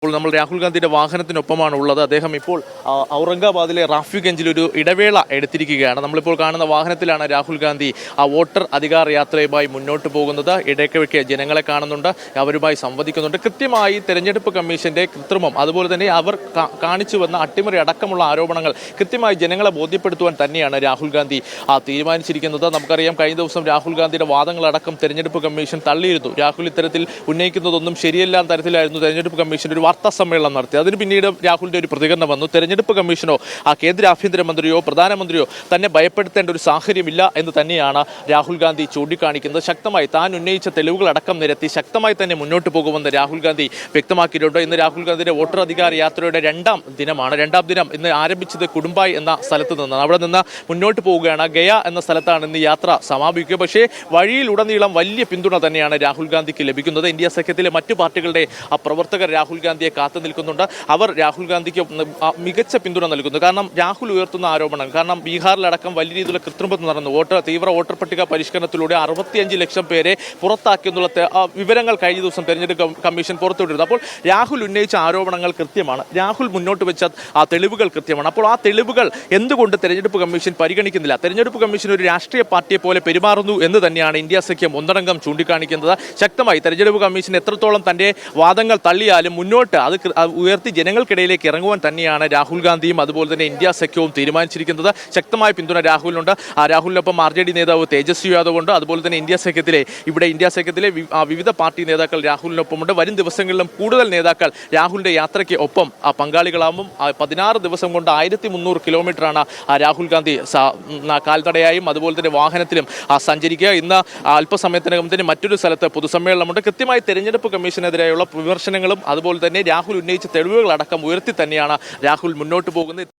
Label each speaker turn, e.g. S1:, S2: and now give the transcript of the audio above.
S1: ഇപ്പോൾ നമ്മൾ രാഹുൽ ഗാന്ധിയുടെ വാഹനത്തിനൊപ്പമാണ് ഉള്ളത്. അദ്ദേഹം ഇപ്പോൾ ഔറംഗാബാദിലെ റാഫിഗഞ്ചിൽ ഒരു ഇടവേള എടുത്തിരിക്കുകയാണ്. നമ്മളിപ്പോൾ കാണുന്ന വാഹനത്തിലാണ് രാഹുൽ ഗാന്ധി വോട്ടർ അധികാർ യാത്രയുമായി മുന്നോട്ട് പോകുന്നത്. ഇടയ്ക്കിടയ്ക്ക് ജനങ്ങളെ കാണുന്നുണ്ട്, അവരുമായി സംവദിക്കുന്നുണ്ട്. കൃത്യമായി തെരഞ്ഞെടുപ്പ് കമ്മീഷന്റെ കൃത്രിമം, അതുപോലെ തന്നെ അവർ കാണിച്ചു വന്ന അട്ടിമറി അടക്കമുള്ള ആരോപണങ്ങൾ കൃത്യമായി ജനങ്ങളെ ബോധ്യപ്പെടുത്തുവാൻ തന്നെയാണ് രാഹുൽ ഗാന്ധി തീരുമാനിച്ചിരിക്കുന്നത്. നമുക്കറിയാം, കഴിഞ്ഞ ദിവസം രാഹുൽ ഗാന്ധിയുടെ വാദങ്ങളടക്കം തെരഞ്ഞെടുപ്പ് കമ്മീഷൻ തള്ളിയിരുന്നു. രാഹുൽ ഇത്തരത്തിൽ ഉന്നയിക്കുന്നതൊന്നും ശരിയല്ല തരത്തിലായിരുന്നു തെരഞ്ഞെടുപ്പ് കമ്മീഷൻ ഒരു വാർത്താ സമ്മേളനം നടത്തി. അതിന് പിന്നീട് രാഹുലിന്റെ ഒരു പ്രതികരണം വന്നു. തെരഞ്ഞെടുപ്പ് കമ്മീഷനോ കേന്ദ്ര ആഭ്യന്തരമന്ത്രിയോ പ്രധാനമന്ത്രിയോ തന്നെ ഭയപ്പെടുത്തേണ്ട ഒരു സാഹചര്യമില്ല എന്ന് തന്നെയാണ് രാഹുൽ ഗാന്ധി ചൂണ്ടിക്കാണിക്കുന്നത്. ശക്തമായി താൻ ഉന്നയിച്ച തെളിവുകളടക്കം നിരത്തി ശക്തമായി തന്നെ മുന്നോട്ട് പോകുമെന്ന് രാഹുൽ ഗാന്ധി വ്യക്തമാക്കിയിട്ടുണ്ട്. ഇന്ന് രാഹുൽ ഗാന്ധിയുടെ വോട്ടർ അധികാര യാത്രയുടെ രണ്ടാം ദിനം ഇന്ന് ആരംഭിച്ചത് കുടുംബായി എന്ന സ്ഥലത്ത് നിന്നാണ്. അവിടെ നിന്ന് മുന്നോട്ട് പോവുകയാണ്. ഗയ എന്ന സ്ഥലത്താണ് ഇന്ന് യാത്ര സമാപിക്കുക. പക്ഷേ വഴിയിലുടനീളം വലിയ പിന്തുണ തന്നെയാണ് രാഹുൽ ഗാന്ധിക്ക് ലഭിക്കുന്നത്. ഇന്ത്യ സഖ്യത്തിലെ മറ്റു പാർട്ടികളുടെ പ്രവർത്തകർ രാഹുൽ ഗാന്ധിയെ കാത്തു നിൽക്കുന്നുണ്ട്. അവർ രാഹുൽ ഗാന്ധിക്ക് മികച്ച പിന്തുണ നൽകുന്നു. കാരണം രാഹുൽ ഉയർത്തുന്ന ആരോപണം, കാരണം ബീഹാറിലടക്കം വലിയ രീതിയിലുള്ള കൃത്രിമത്വം നടന്നു. തീവ്ര വോട്ടർ പട്ടിക പരിഷ്കരണത്തിലൂടെ 65 ലക്ഷം പേരെ പുറത്താക്കിയെന്നുള്ള വിവരങ്ങൾ കഴിഞ്ഞ ദിവസം തെരഞ്ഞെടുപ്പ് കമ്മീഷൻ പുറത്തുവിട്ടിരുന്നു. അപ്പോൾ രാഹുൽ ഉന്നയിച്ച ആരോപണങ്ങൾ കൃത്യമാണ്, രാഹുൽ മുന്നോട്ട് വെച്ച തെളിവുകൾ കൃത്യമാണ്. അപ്പോൾ ആ തെളിവുകൾ എന്തുകൊണ്ട് തെരഞ്ഞെടുപ്പ് കമ്മീഷൻ പരിഗണിക്കുന്നില്ല? തെരഞ്ഞെടുപ്പ് കമ്മീഷൻ ഒരു രാഷ്ട്രീയ പാർട്ടിയെ പോലെ പെരുമാറുന്നു എന്ന് തന്നെയാണ് ഇന്ത്യ സഖ്യം ഒന്നടങ്കം ചൂണ്ടിക്കാണിക്കുന്നത്. ശക്തമായി തെരഞ്ഞെടുപ്പ് കമ്മീഷൻ എത്രത്തോളം തന്റെ വാദങ്ങൾ തള്ളിയാലും മുന്നോട്ട് അത് ഉയർത്തി ജനങ്ങൾക്കിടയിലേക്ക് ഇറങ്ങുവാൻ തന്നെയാണ് രാഹുൽ ഗാന്ധിയും അതുപോലെ തന്നെ ഇന്ത്യ സഖ്യവും തീരുമാനിച്ചിരിക്കുന്നത്. ശക്തമായ പിന്തുണ രാഹുലിനുണ്ട്. രാഹുലിനൊപ്പം RJD നേതാവ് തേജസ്വി യാദവ് ഉണ്ട്. അതുപോലെ തന്നെ ഇന്ത്യ സഖ്യത്തിലെ വിവിധ പാർട്ടി നേതാക്കൾ രാഹുലിനൊപ്പമുണ്ട്. വരും ദിവസങ്ങളിലും കൂടുതൽ നേതാക്കൾ രാഹുലിന്റെ യാത്രയ്ക്ക് ഒപ്പം പങ്കാളികളാകും. 16 ദിവസം കൊണ്ട് 1300 കിലോമീറ്ററാണ് രാഹുൽ ഗാന്ധി കാൽനടയായും അതുപോലെ തന്നെ വാഹനത്തിലും സഞ്ചരിക്കുക. ഇന്ന് അല്പസമയത്തിനകം തന്നെ മറ്റൊരു സ്ഥലത്ത് പൊതുസമ്മേളനമുണ്ട്. കൃത്യമായി തെരഞ്ഞെടുപ്പ് കമ്മീഷനെതിരെയുള്ള വിമർശനങ്ങളും അതുപോലെ തന്നെ രാഹുൽ ഉന്നയിച്ച തെളിവുകളടക്കം ഉയർത്തി തന്നെയാണ് രാഹുൽ മുന്നോട്ട് പോകുന്നത്.